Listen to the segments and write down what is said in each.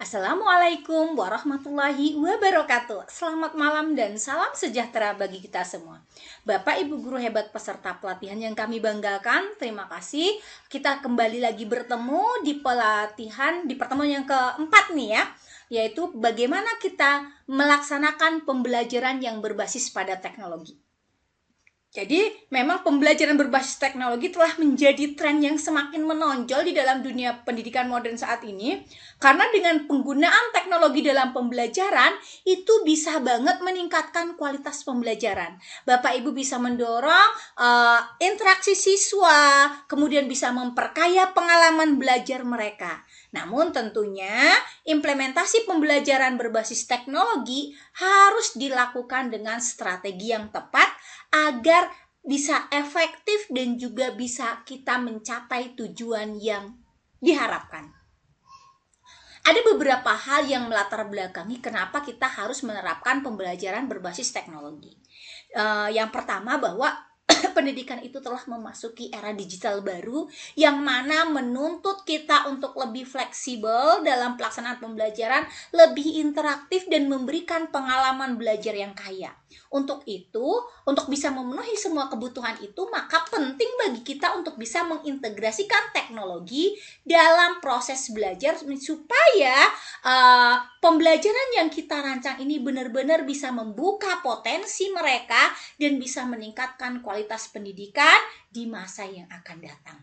Assalamualaikum warahmatullahi wabarakatuh. Selamat malam dan salam sejahtera bagi kita semua. Bapak Ibu guru hebat peserta pelatihan yang kami banggakan, terima kasih. Kita kembali lagi bertemu di pertemuan yang keempat nih ya, yaitu bagaimana kita melaksanakan pembelajaran yang berbasis pada teknologi. Jadi memang pembelajaran berbasis teknologi telah menjadi tren yang semakin menonjol di dalam dunia pendidikan modern saat ini. Karena dengan penggunaan teknologi dalam pembelajaran itu bisa banget meningkatkan kualitas pembelajaran. Bapak Ibu bisa mendorong interaksi siswa, kemudian bisa memperkaya pengalaman belajar mereka. Namun tentunya implementasi pembelajaran berbasis teknologi harus dilakukan dengan strategi yang tepat agar bisa efektif dan juga bisa kita mencapai tujuan yang diharapkan. Ada beberapa hal yang melatar belakangi kenapa kita harus menerapkan pembelajaran berbasis teknologi. Yang pertama bahwa pendidikan itu telah memasuki era digital baru yang mana menuntut kita untuk lebih fleksibel dalam pelaksanaan pembelajaran, lebih interaktif dan memberikan pengalaman belajar yang kaya. Untuk itu, untuk bisa memenuhi semua kebutuhan itu, maka penting bagi kita untuk bisa mengintegrasikan teknologi dalam proses belajar supaya pembelajaran yang kita rancang ini benar-benar bisa membuka potensi mereka dan bisa meningkatkan kualitas pendidikan di masa yang akan datang.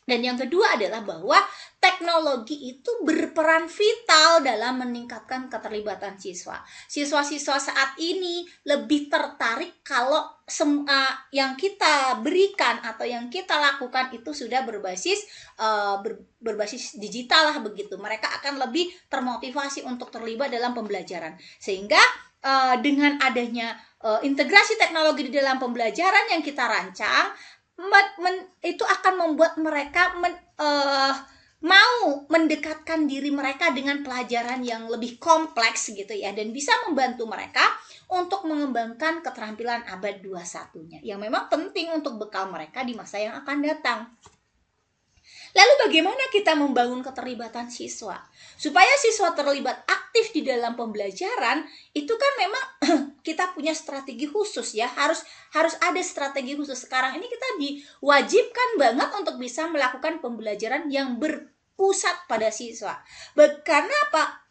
Dan yang kedua adalah bahwa teknologi itu berperan vital dalam meningkatkan keterlibatan siswa. Siswa-siswa saat ini lebih tertarik kalau yang kita berikan atau yang kita lakukan itu sudah berbasis digital lah begitu. Mereka akan lebih termotivasi untuk terlibat dalam pembelajaran. Sehingga dengan adanya integrasi teknologi di dalam pembelajaran yang kita rancang, itu akan membuat mereka mau mendekatkan diri mereka dengan pelajaran yang lebih kompleks gitu ya, dan bisa membantu mereka untuk mengembangkan keterampilan abad 21-nya yang memang penting untuk bekal mereka di masa yang akan datang. Lalu bagaimana kita membangun keterlibatan siswa? Supaya siswa terlibat aktif di dalam pembelajaran, itu kan memang kita punya strategi khusus ya, harus ada strategi khusus. Sekarang ini kita diwajibkan banget untuk bisa melakukan pembelajaran yang berpusat pada siswa. Karena apa?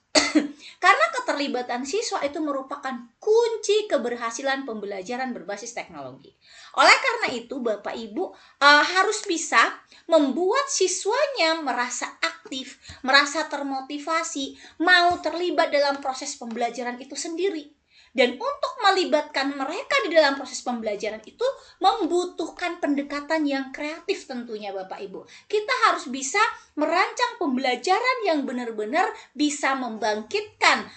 Karena keterlibatan siswa itu merupakan kunci keberhasilan pembelajaran berbasis teknologi. Oleh karena itu, Bapak Ibu harus bisa membuat siswanya merasa aktif, merasa termotivasi, mau terlibat dalam proses pembelajaran itu sendiri. Dan untuk melibatkan mereka di dalam proses pembelajaran itu membutuhkan pendekatan yang kreatif tentunya Bapak Ibu. Kita harus bisa merancang pembelajaran yang benar-benar bisa membangkitkan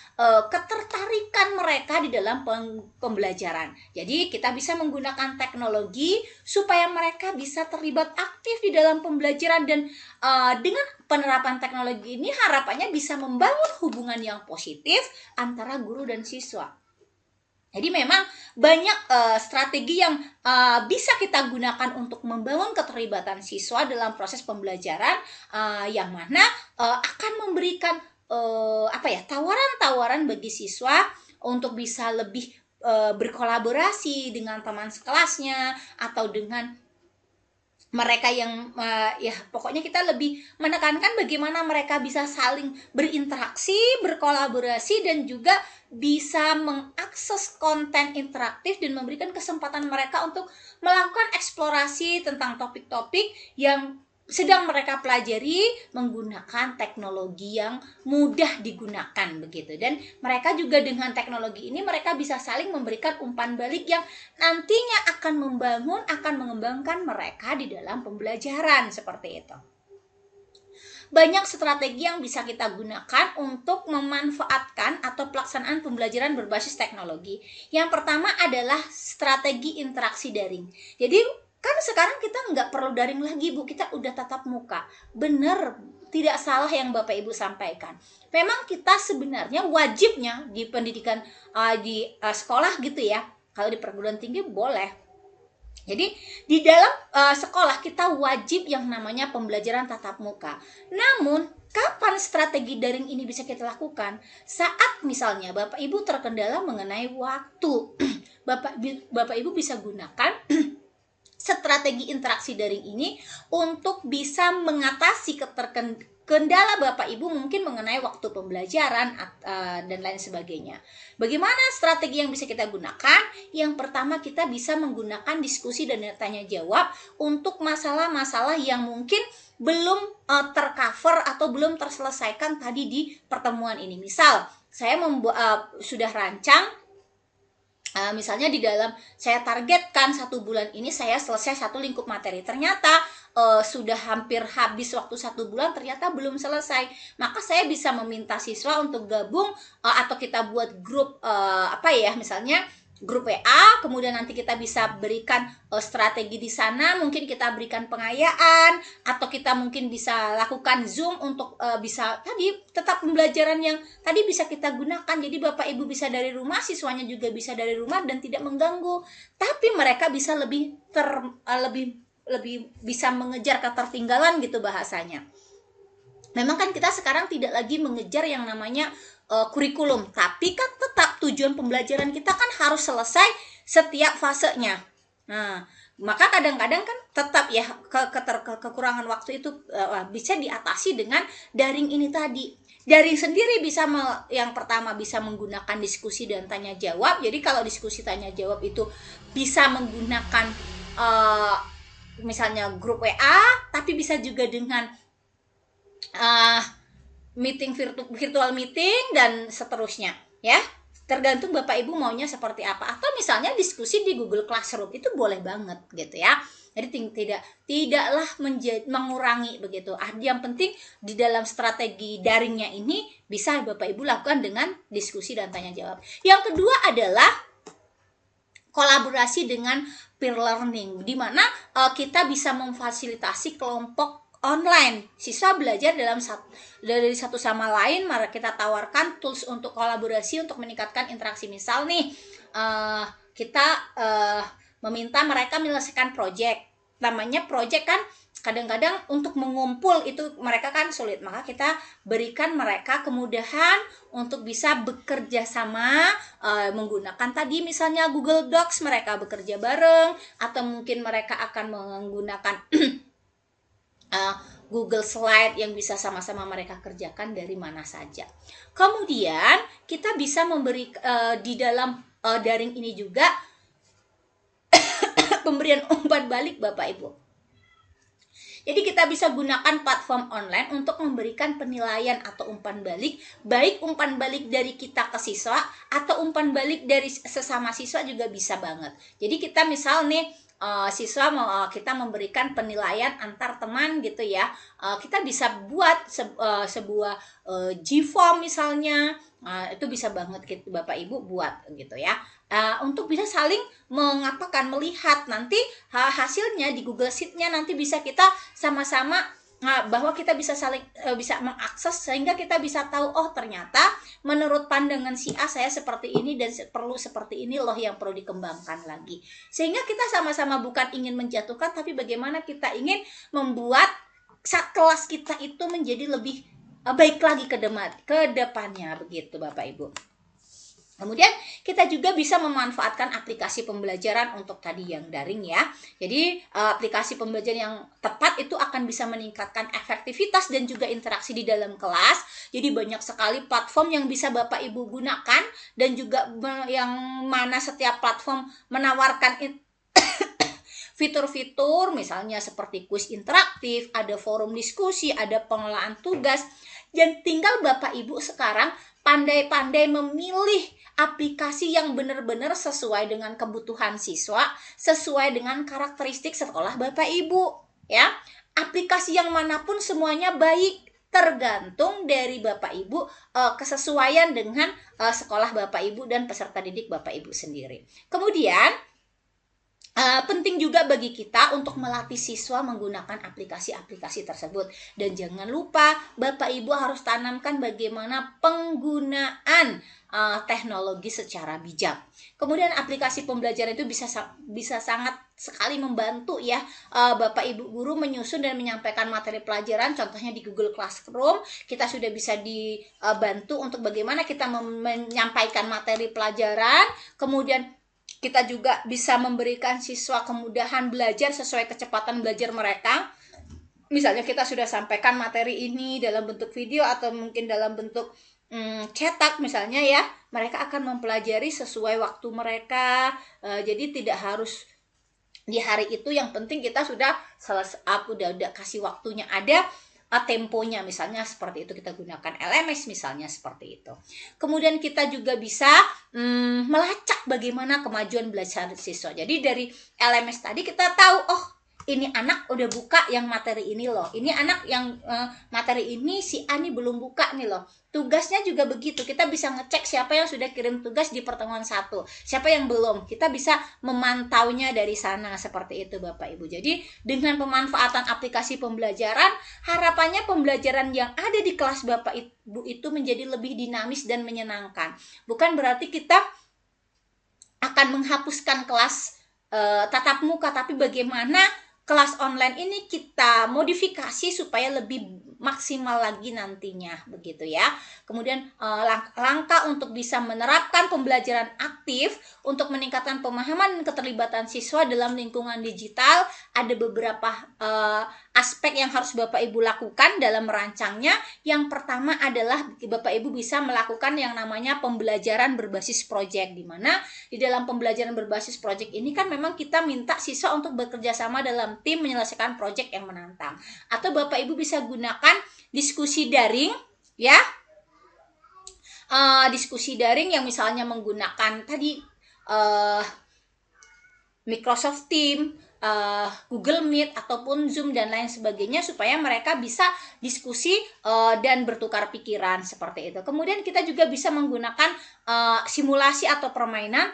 ketertarikan mereka di dalam pembelajaran. Jadi kita bisa menggunakan teknologi supaya mereka bisa terlibat aktif di dalam pembelajaran, dan dengan penerapan teknologi ini harapannya bisa membangun hubungan yang positif antara guru dan siswa. Jadi memang banyak strategi yang bisa kita gunakan untuk membangun keterlibatan siswa dalam proses pembelajaran, yang mana akan memberikan tawaran-tawaran bagi siswa untuk bisa lebih berkolaborasi dengan teman sekelasnya atau dengan mereka yang pokoknya kita lebih menekankan bagaimana mereka bisa saling berinteraksi, berkolaborasi, dan juga bisa mengakses konten interaktif dan memberikan kesempatan mereka untuk melakukan eksplorasi tentang topik-topik yang sedang mereka pelajari menggunakan teknologi yang mudah digunakan begitu. Dan mereka juga dengan teknologi ini mereka bisa saling memberikan umpan balik yang nantinya akan mengembangkan mereka di dalam pembelajaran seperti itu. Banyak strategi yang bisa kita gunakan untuk memanfaatkan atau pelaksanaan pembelajaran berbasis teknologi. Yang pertama adalah strategi interaksi daring. Jadi kan sekarang kita nggak perlu daring lagi Bu, kita udah tatap muka. Bener, tidak salah yang Bapak Ibu sampaikan. Memang kita sebenarnya wajibnya di pendidikan di sekolah gitu ya, kalau di perguruan tinggi boleh Jadi di dalam sekolah kita wajib yang namanya pembelajaran tatap muka. Namun kapan strategi daring ini bisa kita lakukan? Saat misalnya Bapak Ibu terkendala mengenai waktu. Bapak Ibu bisa gunakan strategi interaksi daring ini untuk bisa mengatasi kendala Bapak Ibu mungkin mengenai waktu pembelajaran dan lain sebagainya. Bagaimana strategi yang bisa kita gunakan? Yang pertama, kita bisa menggunakan diskusi dan tanya jawab untuk masalah-masalah yang mungkin belum tercover atau belum terselesaikan tadi di pertemuan ini. Misal, saya sudah rancang misalnya di dalam saya targetkan 1 bulan ini saya selesai 1 lingkup materi, ternyata sudah hampir habis waktu 1 bulan ternyata belum selesai, maka saya bisa meminta siswa untuk gabung atau kita buat grup misalnya grup WA, kemudian nanti kita bisa berikan strategi di sana, mungkin kita berikan pengayaan atau kita mungkin bisa lakukan Zoom untuk bisa tadi tetap pembelajaran yang tadi bisa kita gunakan. Jadi Bapak Ibu bisa dari rumah, siswanya juga bisa dari rumah dan tidak mengganggu, tapi mereka bisa lebih bisa mengejar ketertinggalan gitu bahasanya. Memang kan kita sekarang tidak lagi mengejar yang namanya kurikulum, tapi kan tetap tujuan pembelajaran kita kan harus selesai setiap fasenya. Nah, maka kadang-kadang kan tetap ya kekurangan waktu itu bisa diatasi dengan daring ini tadi. Daring sendiri bisa yang pertama bisa menggunakan diskusi dan tanya jawab. Jadi kalau diskusi tanya jawab itu bisa menggunakan misalnya grup WA, tapi bisa juga dengan meeting virtual meeting dan seterusnya ya, tergantung Bapak Ibu maunya seperti apa. Atau misalnya diskusi di Google Classroom itu boleh banget gitu ya. Jadi tidaklah mengurangi begitu. Yang penting di dalam strategi daringnya ini bisa Bapak Ibu lakukan dengan diskusi dan tanya jawab. Yang kedua adalah kolaborasi dengan peer learning, di mana kita bisa memfasilitasi kelompok online. Siswa belajar dari satu sama lain, maka kita tawarkan tools untuk kolaborasi untuk meningkatkan interaksi. Misal nih, kita meminta mereka menyelesaikan project. Namanya project kan kadang-kadang untuk mengumpul itu mereka kan sulit, maka kita berikan mereka kemudahan untuk bisa bekerja sama menggunakan tadi misalnya Google Docs, mereka bekerja bareng, atau mungkin mereka akan menggunakan Google Slide yang bisa sama-sama mereka kerjakan dari mana saja. Kemudian kita bisa memberi di dalam daring ini juga pemberian umpan balik Bapak Ibu. Jadi kita bisa gunakan platform online untuk memberikan penilaian atau umpan balik, baik umpan balik dari kita ke siswa atau umpan balik dari sesama siswa juga bisa banget. Jadi kita misal nih siswa kita memberikan penilaian antar teman gitu ya, kita bisa buat sebuah G-form misalnya, itu bisa banget gitu Bapak Ibu buat gitu ya, untuk bisa saling melihat nanti hasilnya di Google Sheet-nya, nanti bisa kita sama-sama bahwa kita bisa saling bisa mengakses sehingga kita bisa tahu, oh ternyata menurut pandangan si A saya seperti ini dan perlu seperti ini loh yang perlu dikembangkan lagi. Sehingga kita sama-sama bukan ingin menjatuhkan, tapi bagaimana kita ingin membuat kelas kita itu menjadi lebih baik lagi ke depannya begitu Bapak Ibu. Kemudian kita juga bisa memanfaatkan aplikasi pembelajaran untuk tadi yang daring ya. Jadi aplikasi pembelajaran yang tepat itu akan bisa meningkatkan efektivitas dan juga interaksi di dalam kelas. Jadi banyak sekali platform yang bisa Bapak Ibu gunakan, dan juga yang mana setiap platform menawarkan fitur-fitur misalnya seperti kuis interaktif, ada forum diskusi, ada pengelolaan tugas. Dan tinggal Bapak Ibu sekarang pandai-pandai memilih aplikasi yang benar-benar sesuai dengan kebutuhan siswa, sesuai dengan karakteristik sekolah Bapak Ibu ya. Aplikasi yang manapun semuanya baik, tergantung dari Bapak Ibu kesesuaian dengan sekolah Bapak Ibu dan peserta didik Bapak Ibu sendiri. Kemudian penting juga bagi kita untuk melatih siswa menggunakan aplikasi-aplikasi tersebut. Dan jangan lupa Bapak Ibu harus tanamkan bagaimana penggunaan teknologi secara bijak. Kemudian aplikasi pembelajaran itu bisa sangat sekali membantu ya Bapak Ibu guru menyusun dan menyampaikan materi pelajaran. Contohnya di Google Classroom kita sudah bisa dibantu untuk bagaimana kita menyampaikan materi pelajaran. Kemudian kita juga bisa memberikan siswa kemudahan belajar sesuai kecepatan belajar mereka. Misalnya kita sudah sampaikan materi ini dalam bentuk video atau mungkin dalam bentuk cetak misalnya ya, mereka akan mempelajari sesuai waktu mereka. Jadi tidak harus di hari itu, yang penting kita sudah selesai, udah kasih waktunya, ada temponya misalnya seperti itu. Kita gunakan LMS misalnya seperti itu. Kemudian kita juga bisa melacak bagaimana kemajuan belajar siswa. Jadi dari LMS tadi kita tahu, oh ini anak udah buka yang materi ini loh, ini anak yang materi ini si A nih belum buka nih loh. Tugasnya juga begitu, kita bisa ngecek siapa yang sudah kirim tugas di pertemuan 1, siapa yang belum, kita bisa memantaunya dari sana seperti itu Bapak Ibu. Jadi dengan pemanfaatan aplikasi pembelajaran, harapannya pembelajaran yang ada di kelas Bapak Ibu itu menjadi lebih dinamis dan menyenangkan. Bukan berarti kita akan menghapuskan kelas tatap muka, tapi bagaimana kelas online ini kita modifikasi supaya lebih maksimal lagi nantinya, begitu ya. Kemudian langkah untuk bisa menerapkan pembelajaran aktif untuk meningkatkan pemahaman dan keterlibatan siswa dalam lingkungan digital, ada beberapa aspek yang harus Bapak Ibu lakukan dalam merancangnya. Yang pertama adalah Bapak Ibu bisa melakukan yang namanya pembelajaran berbasis proyek, di mana di dalam pembelajaran berbasis proyek ini kan memang kita minta siswa untuk bekerja sama dalam tim menyelesaikan proyek yang menantang. Atau Bapak Ibu bisa gunakan diskusi daring ya, diskusi daring yang misalnya menggunakan tadi Microsoft Teams, Google Meet ataupun Zoom dan lain sebagainya, supaya mereka bisa diskusi dan bertukar pikiran seperti itu. Kemudian kita juga bisa menggunakan simulasi atau permainan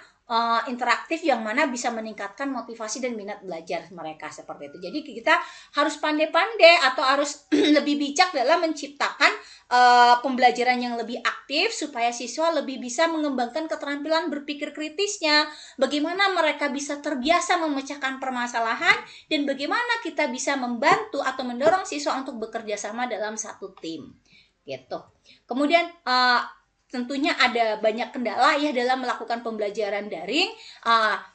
interaktif yang mana bisa meningkatkan motivasi dan minat belajar mereka seperti itu. Jadi kita harus pandai-pandai atau harus lebih bijak dalam menciptakan pembelajaran yang lebih aktif supaya siswa lebih bisa mengembangkan keterampilan berpikir kritisnya, bagaimana mereka bisa terbiasa memecahkan permasalahan, dan bagaimana kita bisa membantu atau mendorong siswa untuk bekerja sama dalam satu tim gitu. Kemudian tentunya ada banyak kendala ya dalam melakukan pembelajaran daring,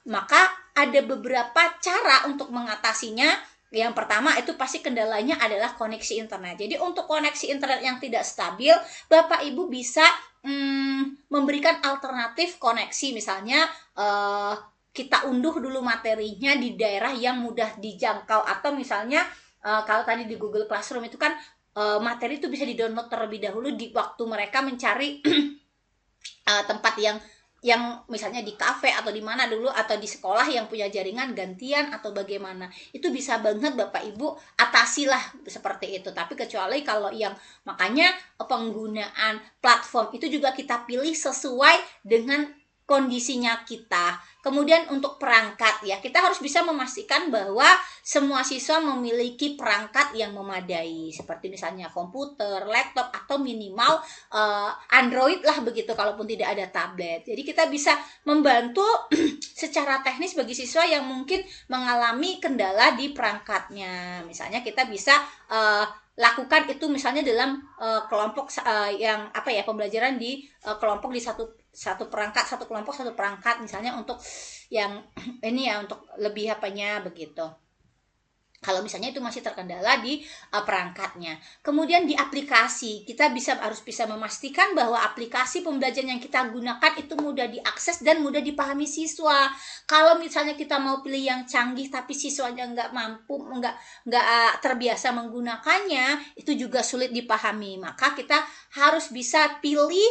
maka ada beberapa cara untuk mengatasinya. Yang pertama itu pasti kendalanya adalah koneksi internet. Jadi untuk koneksi internet yang tidak stabil, Bapak Ibu bisa memberikan alternatif koneksi. Misalnya kita unduh dulu materinya di daerah yang mudah dijangkau, atau misalnya kalau tadi di Google Classroom itu kan materi itu bisa di-download terlebih dahulu di waktu mereka mencari tempat yang misalnya di kafe atau di mana dulu, atau di sekolah yang punya jaringan gantian atau bagaimana. Itu bisa banget Bapak Ibu atasilah seperti itu. Tapi kecuali kalau yang, makanya penggunaan platform itu juga kita pilih sesuai dengan kondisinya kita. Kemudian untuk perangkat ya, kita harus bisa memastikan bahwa semua siswa memiliki perangkat yang memadai, seperti misalnya komputer, laptop, atau minimal Android lah begitu, kalaupun tidak ada tablet. Jadi kita bisa membantu secara teknis bagi siswa yang mungkin mengalami kendala di perangkatnya. Misalnya kita bisa lakukan itu misalnya dalam kelompok yang pembelajaran di kelompok di satu perangkat, satu kelompok satu perangkat, misalnya untuk yang ini ya, untuk lebih begitu. Kalau misalnya itu masih terkendala di perangkatnya. Kemudian di aplikasi, kita harus bisa memastikan bahwa aplikasi pembelajaran yang kita gunakan itu mudah diakses dan mudah dipahami siswa. Kalau misalnya kita mau pilih yang canggih tapi siswanya nggak mampu, nggak terbiasa menggunakannya, itu juga sulit dipahami. Maka kita harus bisa pilih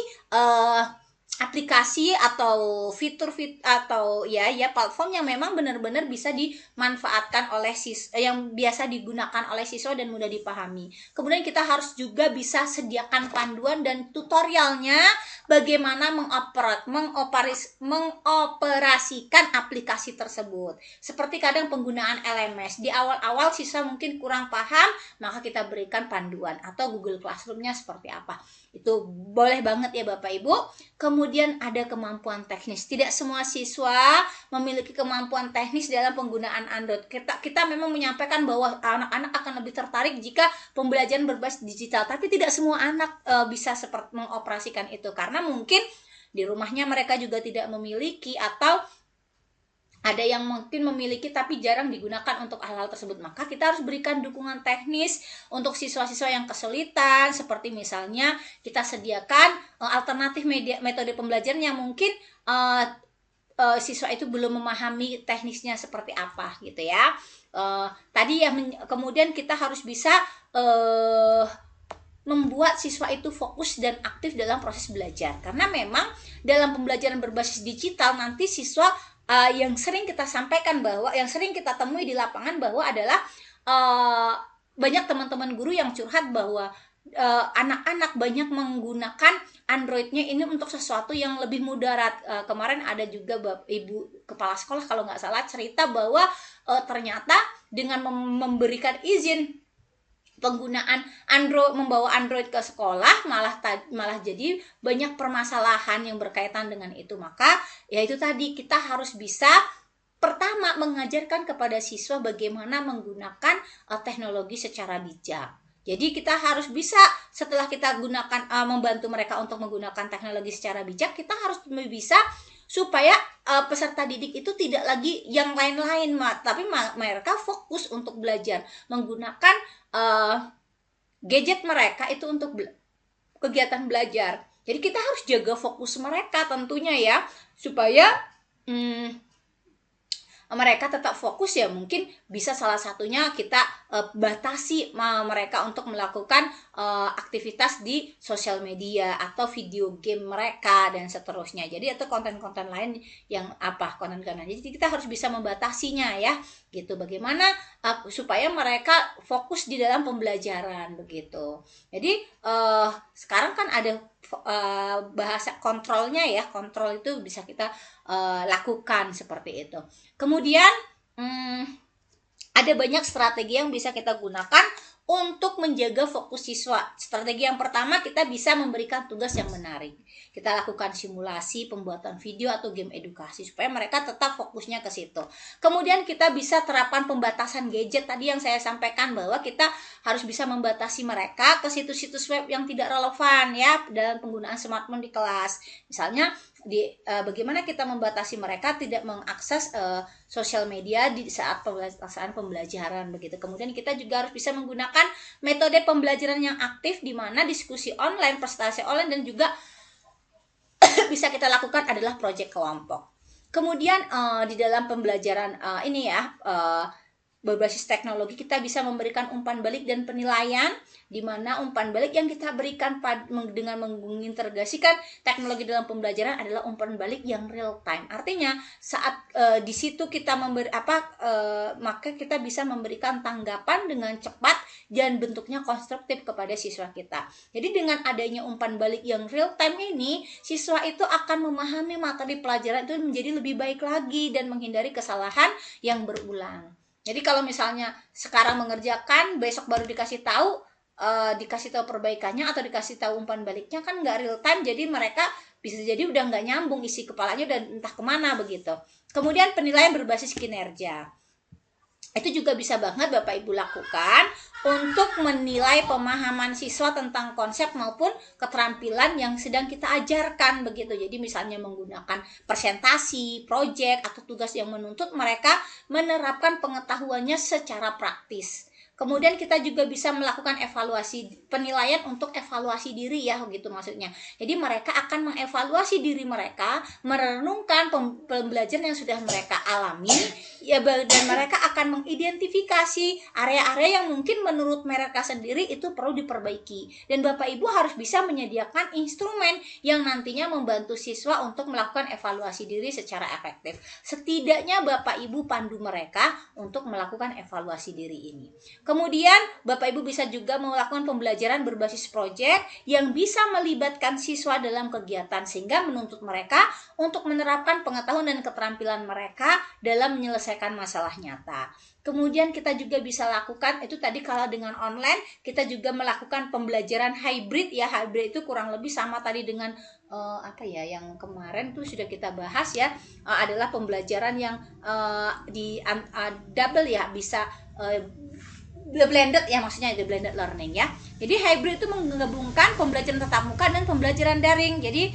aplikasi atau fitur atau platform yang memang benar-benar bisa dimanfaatkan oleh yang biasa digunakan oleh siswa dan mudah dipahami. Kemudian kita harus juga bisa sediakan panduan dan tutorialnya bagaimana mengoperasikan aplikasi tersebut. Seperti kadang penggunaan LMS, di awal-awal siswa mungkin kurang paham, maka kita berikan panduan, atau Google Classroom-nya seperti apa. Itu boleh banget ya Bapak Ibu. Kemudian Kemudian ada kemampuan teknis. Tidak semua siswa memiliki kemampuan teknis dalam penggunaan Android. Kita memang menyampaikan bahwa anak-anak akan lebih tertarik jika pembelajaran berbasis digital, tapi tidak semua anak bisa seperti mengoperasikan itu, karena mungkin di rumahnya mereka juga tidak memiliki, atau ada yang mungkin memiliki tapi jarang digunakan untuk hal-hal tersebut. Maka kita harus berikan dukungan teknis untuk siswa-siswa yang kesulitan, seperti misalnya kita sediakan alternatif metode pembelajaran yang mungkin siswa itu belum memahami teknisnya seperti apa gitu ya. Tadi ya, kemudian kita harus bisa membuat siswa itu fokus dan aktif dalam proses belajar, karena memang dalam pembelajaran berbasis digital nanti siswa yang sering kita sampaikan bahwa yang sering kita temui di lapangan bahwa adalah banyak teman-teman guru yang curhat bahwa anak-anak banyak menggunakan Android-nya ini untuk sesuatu yang lebih mudarat. Kemarin ada juga ibu kepala sekolah kalau nggak salah cerita bahwa ternyata dengan memberikan izin penggunaan Android, membawa Android ke sekolah, malah jadi banyak permasalahan yang berkaitan dengan itu. Maka ya itu tadi, kita harus bisa pertama mengajarkan kepada siswa bagaimana menggunakan teknologi secara bijak. Jadi kita harus bisa, setelah kita gunakan membantu mereka untuk menggunakan teknologi secara bijak, kita harus bisa supaya peserta didik itu tidak lagi yang lain-lain, tapi mereka fokus untuk belajar menggunakan gadget mereka itu untuk kegiatan belajar. Jadi kita harus jaga fokus mereka tentunya ya, supaya mereka tetap fokus. Ya mungkin bisa salah satunya kita batasi mereka untuk melakukan aktivitas di sosial media atau video game mereka dan seterusnya. Jadi atau konten-konten lain yang konten-konten. Jadi kita harus bisa membatasinya ya, gitu. Bagaimana supaya mereka fokus di dalam pembelajaran begitu. Jadi sekarang kan ada bahasa kontrolnya ya, kontrol itu bisa kita lakukan seperti itu. Kemudian ada banyak strategi yang bisa kita gunakan untuk menjaga fokus siswa. Strategi yang pertama, kita bisa memberikan tugas yang menarik. Kita lakukan simulasi pembuatan video atau game edukasi supaya mereka tetap fokusnya ke situ. Kemudian kita bisa terapkan pembatasan gadget tadi yang saya sampaikan, bahwa kita harus bisa membatasi mereka ke situs-situs web yang tidak relevan ya dalam penggunaan smartphone di kelas. Misalnya bagaimana kita membatasi mereka tidak mengakses sosial media di saat pelaksanaan pembelajaran begitu. Kemudian kita juga harus bisa menggunakan metode pembelajaran yang aktif, di mana diskusi online, presentasi online, dan juga bisa kita lakukan adalah proyek kelompok. Kemudian di dalam pembelajaran ini ya berbasis teknologi, kita bisa memberikan umpan balik dan penilaian, di mana umpan balik yang kita berikan dengan mengintegrasikan teknologi dalam pembelajaran adalah umpan balik yang real time. Artinya saat di situ kita maka kita bisa memberikan tanggapan dengan cepat dan bentuknya konstruktif kepada siswa kita. Jadi dengan adanya umpan balik yang real time ini, siswa itu akan memahami materi pelajaran itu menjadi lebih baik lagi dan menghindari kesalahan yang berulang. Jadi kalau misalnya sekarang mengerjakan, besok baru dikasih tahu perbaikannya atau dikasih tahu umpan baliknya, kan nggak real time, jadi mereka bisa jadi udah nggak nyambung isi kepalanya dan entah kemana begitu. Kemudian penilaian berbasis kinerja. Itu juga bisa banget Bapak Ibu lakukan untuk menilai pemahaman siswa tentang konsep maupun keterampilan yang sedang kita ajarkan begitu. Jadi misalnya menggunakan presentasi, proyek, atau tugas yang menuntut mereka menerapkan pengetahuannya secara praktis. Kemudian kita juga bisa melakukan evaluasi, penilaian untuk evaluasi diri ya, gitu maksudnya. Jadi mereka akan mengevaluasi diri mereka, merenungkan pembelajaran yang sudah mereka alami, ya, dan mereka akan mengidentifikasi area-area yang mungkin menurut mereka sendiri itu perlu diperbaiki. Dan Bapak Ibu harus bisa menyediakan instrumen yang nantinya membantu siswa untuk melakukan evaluasi diri secara efektif. Setidaknya Bapak Ibu pandu mereka untuk melakukan evaluasi diri ini. Kemudian Bapak Ibu bisa juga melakukan pembelajaran berbasis proyek yang bisa melibatkan siswa dalam kegiatan, sehingga menuntut mereka untuk menerapkan pengetahuan dan keterampilan mereka dalam menyelesaikan masalah nyata. Kemudian kita juga bisa lakukan, itu tadi kalau dengan online, kita juga melakukan pembelajaran hybrid ya. Hybrid itu kurang lebih sama tadi dengan apa ya, yang kemarin tuh sudah kita bahas ya, adalah pembelajaran yang double ya, bisa the blended ya, maksudnya the blended learning ya. Jadi hybrid itu menggabungkan pembelajaran tatap muka dan pembelajaran daring. Jadi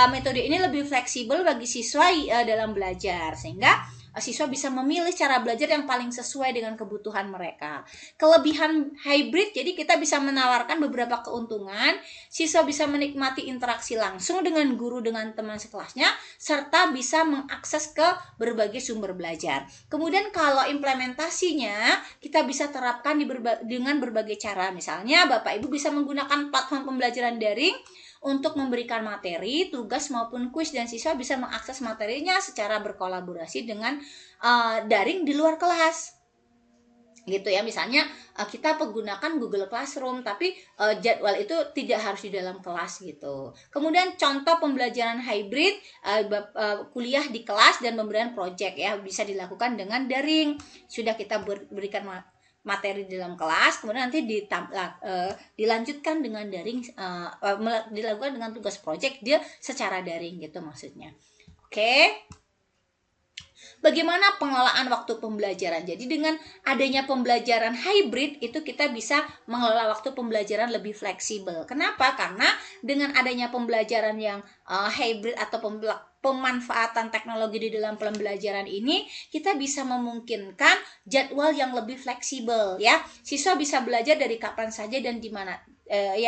metode ini lebih fleksibel bagi siswa dalam belajar, sehingga siswa bisa memilih cara belajar yang paling sesuai dengan kebutuhan mereka. Kelebihan hybrid, jadi kita bisa menawarkan beberapa keuntungan. Siswa bisa menikmati interaksi langsung dengan guru, dengan teman sekelasnya, serta bisa mengakses ke berbagai sumber belajar. Kemudian kalau implementasinya, kita bisa terapkan dengan berbagai cara. Misalnya Bapak Ibu bisa menggunakan platform pembelajaran daring untuk memberikan materi, tugas maupun kuis, dan siswa bisa mengakses materinya secara berkolaborasi dengan daring di luar kelas. Gitu ya, misalnya kita menggunakan Google Classroom, tapi jadwal itu tidak harus di dalam kelas gitu. Kemudian contoh pembelajaran hybrid, kuliah di kelas dan pemberian project ya, bisa dilakukan dengan daring. Sudah kita berikan materi di dalam kelas, kemudian nanti dilanjutkan dengan daring, dilakukan dengan tugas project dia secara daring gitu maksudnya. Oke. Bagaimana pengelolaan waktu pembelajaran? Jadi dengan adanya pembelajaran hybrid itu kita bisa mengelola waktu pembelajaran lebih fleksibel. Kenapa? Karena dengan adanya pembelajaran yang hybrid atau pemanfaatan teknologi di dalam pembelajaran ini, kita bisa memungkinkan jadwal yang lebih fleksibel ya. Siswa bisa belajar dari kapan saja dan di mana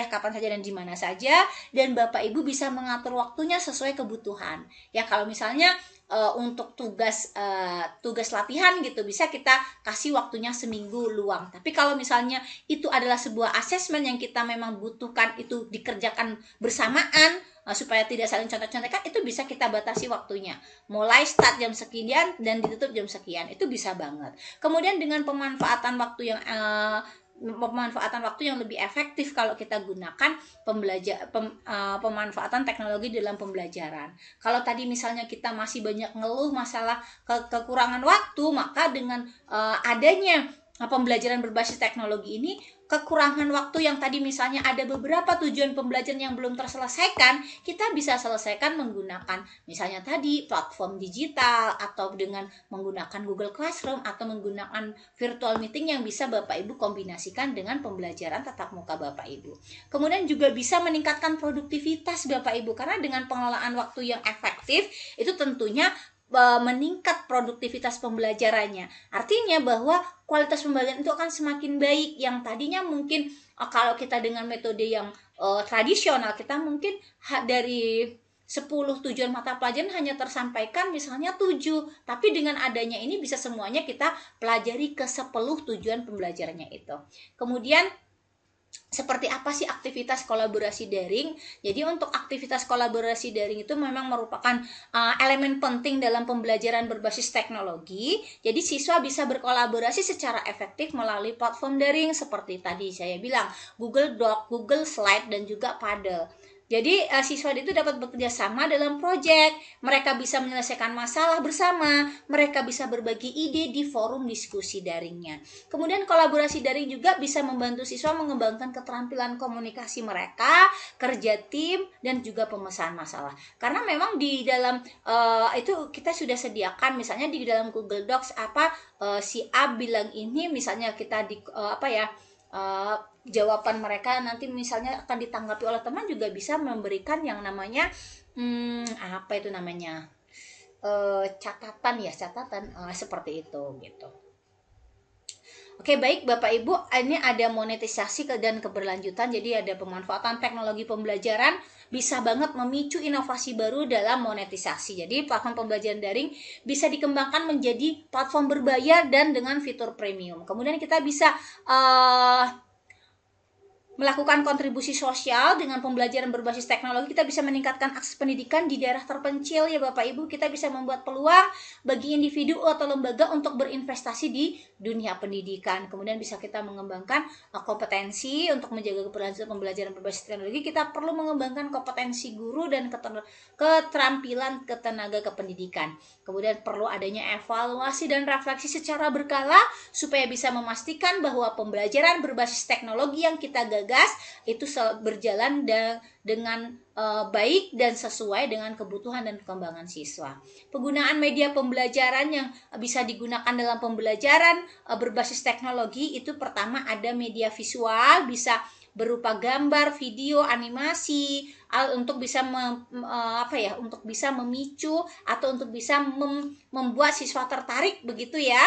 kapan saja dan di mana saja, dan Bapak Ibu bisa mengatur waktunya sesuai kebutuhan. Ya, kalau misalnya untuk tugas latihan gitu, bisa kita kasih waktunya seminggu luang. Tapi kalau misalnya itu adalah sebuah asesmen yang kita memang butuhkan itu dikerjakan bersamaan, supaya tidak saling contek-contekan, itu bisa kita batasi waktunya. Mulai start jam sekian dan ditutup jam sekian, itu bisa banget. Kemudian dengan pemanfaatan waktu yang lebih efektif kalau kita gunakan pemanfaatan teknologi dalam pembelajaran. Kalau tadi misalnya kita masih banyak ngeluh masalah kekurangan waktu, maka dengan adanya pembelajaran berbasis teknologi ini, kekurangan waktu yang tadi misalnya ada beberapa tujuan pembelajaran yang belum terselesaikan, kita bisa selesaikan menggunakan misalnya tadi platform digital, atau dengan menggunakan Google Classroom, atau menggunakan virtual meeting yang bisa Bapak Ibu kombinasikan dengan pembelajaran tatap muka Bapak Ibu. Kemudian juga bisa meningkatkan produktivitas Bapak Ibu, karena dengan pengelolaan waktu yang efektif itu tentunya meningkat produktivitas pembelajarannya. Artinya bahwa kualitas pembelajaran itu akan semakin baik. Yang tadinya mungkin kalau kita dengan metode yang tradisional, kita mungkin dari 10 tujuan mata pelajaran hanya tersampaikan misalnya 7, tapi dengan adanya ini bisa semuanya kita pelajari ke 10 tujuan pembelajarannya itu. Kemudian seperti apa sih aktivitas kolaborasi daring? Jadi untuk aktivitas kolaborasi daring itu memang merupakan elemen penting dalam pembelajaran berbasis teknologi. Jadi siswa bisa berkolaborasi secara efektif melalui platform daring seperti tadi saya bilang, Google Doc, Google Slide, dan juga Paddle. Jadi siswa itu dapat bekerja sama dalam proyek, mereka bisa menyelesaikan masalah bersama, mereka bisa berbagi ide di forum diskusi daringnya. Kemudian kolaborasi daring juga bisa membantu siswa mengembangkan keterampilan komunikasi mereka, kerja tim, dan juga pemecahan masalah. Karena memang di dalam itu kita sudah sediakan, misalnya di dalam Google Docs si A bilang ini, misalnya kita jawaban mereka nanti misalnya akan ditanggapi oleh teman, juga bisa memberikan yang namanya catatan seperti itu gitu. Oke, baik Bapak Ibu, ini ada monetisasi dan keberlanjutan. Jadi ada pemanfaatan teknologi pembelajaran bisa banget memicu inovasi baru dalam monetisasi. Jadi platform pembelajaran daring bisa dikembangkan menjadi platform berbayar dan dengan fitur premium. Kemudian kita bisa melakukan kontribusi sosial dengan pembelajaran berbasis teknologi. Kita bisa meningkatkan akses pendidikan di daerah terpencil ya Bapak Ibu. Kita bisa membuat peluang bagi individu atau lembaga untuk berinvestasi di dunia pendidikan. Kemudian bisa kita mengembangkan kompetensi untuk menjaga keberlanjutan pembelajaran berbasis teknologi. Kita perlu mengembangkan kompetensi guru dan keterampilan tenaga kependidikan. Kemudian perlu adanya evaluasi dan refleksi secara berkala supaya bisa memastikan bahwa pembelajaran berbasis teknologi yang kita gagal gagas itu berjalan dengan baik dan sesuai dengan kebutuhan dan perkembangan siswa. Penggunaan media pembelajaran yang bisa digunakan dalam pembelajaran berbasis teknologi itu pertama ada media visual, bisa berupa gambar, video, animasi, untuk bisa untuk bisa memicu atau untuk bisa membuat siswa tertarik begitu ya,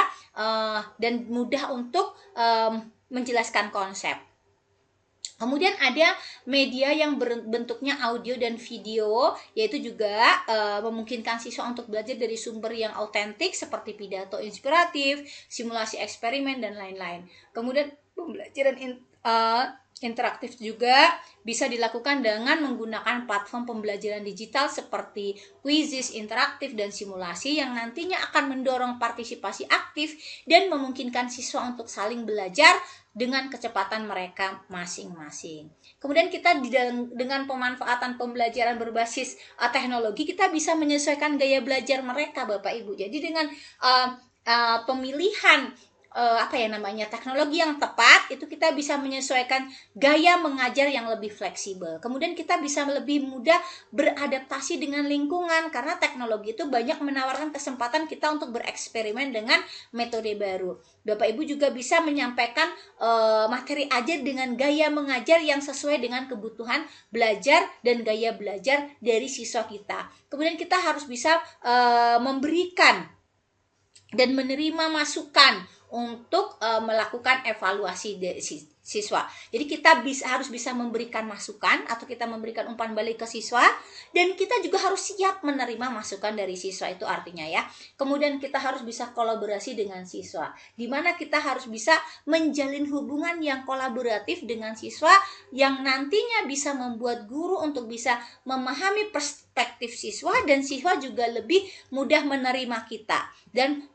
dan mudah untuk menjelaskan konsep. Kemudian ada media yang bentuknya audio dan video, yaitu juga memungkinkan siswa untuk belajar dari sumber yang autentik seperti pidato inspiratif, simulasi eksperimen, dan lain-lain. Kemudian pembelajaran interaktif juga bisa dilakukan dengan menggunakan platform pembelajaran digital seperti quizzes interaktif dan simulasi yang nantinya akan mendorong partisipasi aktif dan memungkinkan siswa untuk saling belajar dengan kecepatan mereka masing-masing. Kemudian kita dengan pemanfaatan pembelajaran berbasis teknologi, kita bisa menyesuaikan gaya belajar mereka, Bapak Ibu. Jadi dengan pemilihan teknologi yang tepat, itu kita bisa menyesuaikan gaya mengajar yang lebih fleksibel. Kemudian kita bisa lebih mudah beradaptasi dengan lingkungan, karena teknologi itu banyak menawarkan kesempatan kita untuk bereksperimen dengan metode baru. Bapak Ibu juga bisa menyampaikan materi ajar dengan gaya mengajar yang sesuai dengan kebutuhan belajar dan gaya belajar dari siswa kita. Kemudian kita harus bisa memberikan dan menerima masukan untuk melakukan evaluasi dari siswa. Jadi kita harus bisa memberikan masukan atau kita memberikan umpan balik ke siswa, dan kita juga harus siap menerima masukan dari siswa, itu artinya ya. Kemudian kita harus bisa kolaborasi dengan siswa, di mana kita harus bisa menjalin hubungan yang kolaboratif dengan siswa yang nantinya bisa membuat guru untuk bisa memahami perspektif siswa, dan siswa juga lebih mudah menerima kita, dan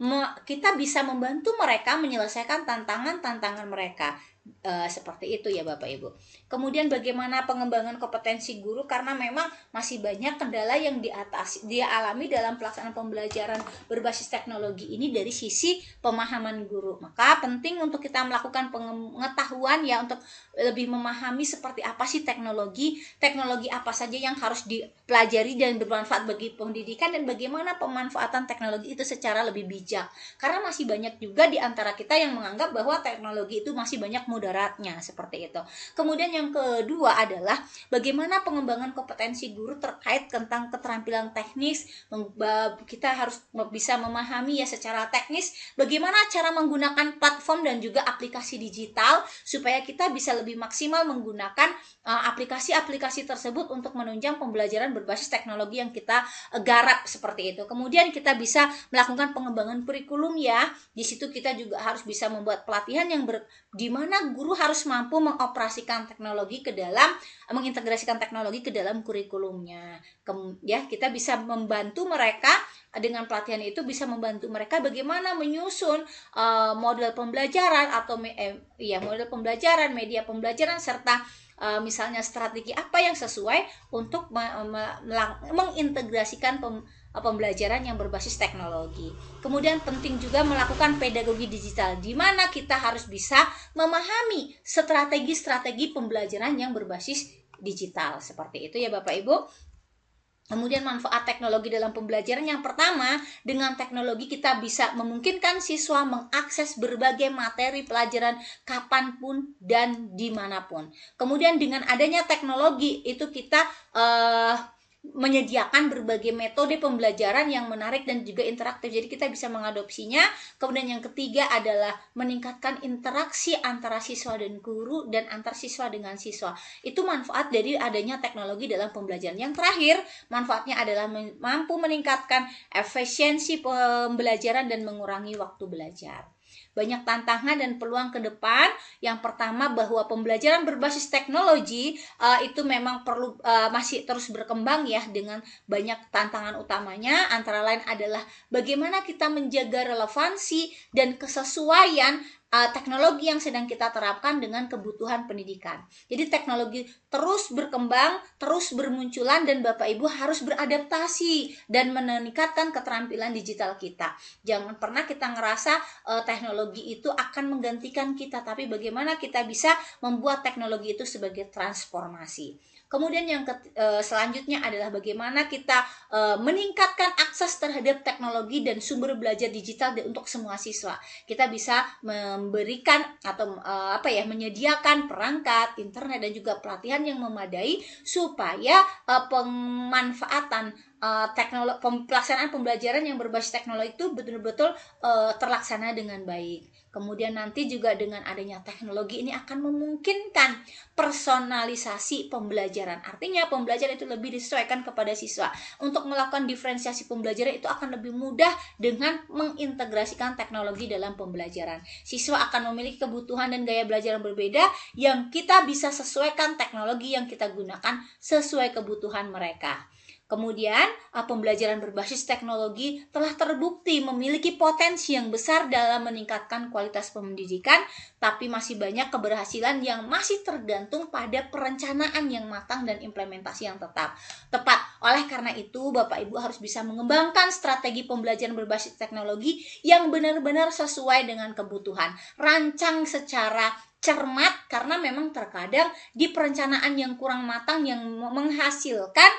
kita bisa membantu mereka menyelesaikan tantangan-tantangan mereka. Seperti itu ya Bapak Ibu. Kemudian bagaimana pengembangan kompetensi guru, karena memang masih banyak kendala yang dia alami dalam pelaksanaan pembelajaran berbasis teknologi ini dari sisi pemahaman guru. Maka penting untuk kita melakukan pengetahuan ya, untuk lebih memahami seperti apa sih teknologi apa saja yang harus dipelajari dan bermanfaat bagi pendidikan, dan bagaimana pemanfaatan teknologi itu secara lebih bijak. Karena masih banyak juga di antara kita yang menganggap bahwa teknologi itu masih banyak mudaratnya, seperti itu. Kemudian yang kedua adalah bagaimana pengembangan kompetensi guru terkait tentang keterampilan teknis. Kita harus bisa memahami ya secara teknis bagaimana cara menggunakan platform dan juga aplikasi digital, supaya kita bisa lebih maksimal menggunakan aplikasi-aplikasi tersebut untuk menunjang pembelajaran berbasis teknologi yang kita garap, seperti itu. Kemudian kita bisa melakukan pengembangan kurikulum ya. Di situ kita juga harus bisa membuat pelatihan yang di mana guru harus mampu mengintegrasikan teknologi ke dalam kurikulumnya. Kita bisa membantu mereka dengan pelatihan itu, bisa membantu mereka bagaimana menyusun model pembelajaran atau model pembelajaran, media pembelajaran, serta misalnya strategi apa yang sesuai untuk mengintegrasikan pembelajaran yang berbasis teknologi. Kemudian penting juga melakukan pedagogi digital, di mana kita harus bisa memahami strategi-strategi pembelajaran yang berbasis digital. Seperti itu ya Bapak Ibu. Kemudian manfaat teknologi dalam pembelajaran, yang pertama, dengan teknologi kita bisa memungkinkan siswa mengakses berbagai materi pelajaran kapanpun dan dimanapun. Kemudian dengan adanya teknologi itu kita menyediakan berbagai metode pembelajaran yang menarik dan juga interaktif, jadi kita bisa mengadopsinya. Kemudian yang ketiga adalah meningkatkan interaksi antara siswa dan guru dan antar siswa dengan siswa. Itu manfaat dari adanya teknologi dalam pembelajaran. Yang terakhir, manfaatnya adalah mampu meningkatkan efisiensi pembelajaran dan mengurangi waktu belajar. Banyak tantangan dan peluang ke depan. Yang pertama, bahwa pembelajaran berbasis teknologi itu memang perlu masih terus berkembang ya, dengan banyak tantangan utamanya, antara lain adalah bagaimana kita menjaga relevansi dan kesesuaian teknologi yang sedang kita terapkan dengan kebutuhan pendidikan. Jadi teknologi terus berkembang, terus bermunculan, dan Bapak Ibu harus beradaptasi dan meningkatkan keterampilan digital kita. Jangan pernah kita ngerasa teknologi itu akan menggantikan kita, tapi bagaimana kita bisa membuat teknologi itu sebagai transformasi. Kemudian yang selanjutnya adalah bagaimana kita meningkatkan akses terhadap teknologi dan sumber belajar digital untuk semua siswa. Kita bisa memberikan atau menyediakan perangkat, internet, dan juga pelatihan yang memadai supaya pemanfaatan teknologi, pelaksanaan pembelajaran yang berbasis teknologi itu betul-betul terlaksana dengan baik. Kemudian nanti juga dengan adanya teknologi ini akan memungkinkan personalisasi pembelajaran. Artinya pembelajaran itu lebih disesuaikan kepada siswa. Untuk melakukan diferensiasi pembelajaran itu akan lebih mudah dengan mengintegrasikan teknologi dalam pembelajaran. Siswa akan memiliki kebutuhan dan gaya belajar yang berbeda yang kita bisa sesuaikan teknologi yang kita gunakan sesuai kebutuhan mereka. Kemudian, pembelajaran berbasis teknologi telah terbukti memiliki potensi yang besar dalam meningkatkan kualitas pendidikan, tapi masih banyak keberhasilan yang masih tergantung pada perencanaan yang matang dan implementasi yang tepat. Oleh karena itu, Bapak Ibu harus bisa mengembangkan strategi pembelajaran berbasis teknologi yang benar-benar sesuai dengan kebutuhan. Rancang secara cermat, karena memang terkadang di perencanaan yang kurang matang yang menghasilkan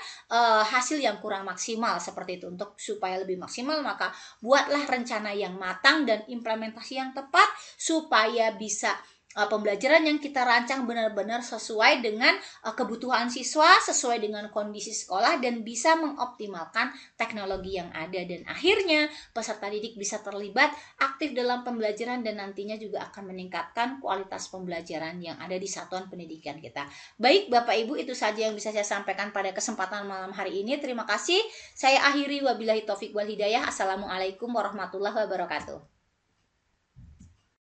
hasil yang kurang maksimal seperti itu. Untuk supaya lebih maksimal, maka buatlah rencana yang matang dan implementasi yang tepat supaya bisa pembelajaran yang kita rancang benar-benar sesuai dengan kebutuhan siswa, sesuai dengan kondisi sekolah, dan bisa mengoptimalkan teknologi yang ada. Dan akhirnya peserta didik bisa terlibat aktif dalam pembelajaran dan nantinya juga akan meningkatkan kualitas pembelajaran yang ada di satuan pendidikan kita. Baik Bapak Ibu, itu saja yang bisa saya sampaikan pada kesempatan malam hari ini. Terima kasih. Saya akhiri, wabillahi taufik wal hidayah. Assalamualaikum warahmatullahi wabarakatuh.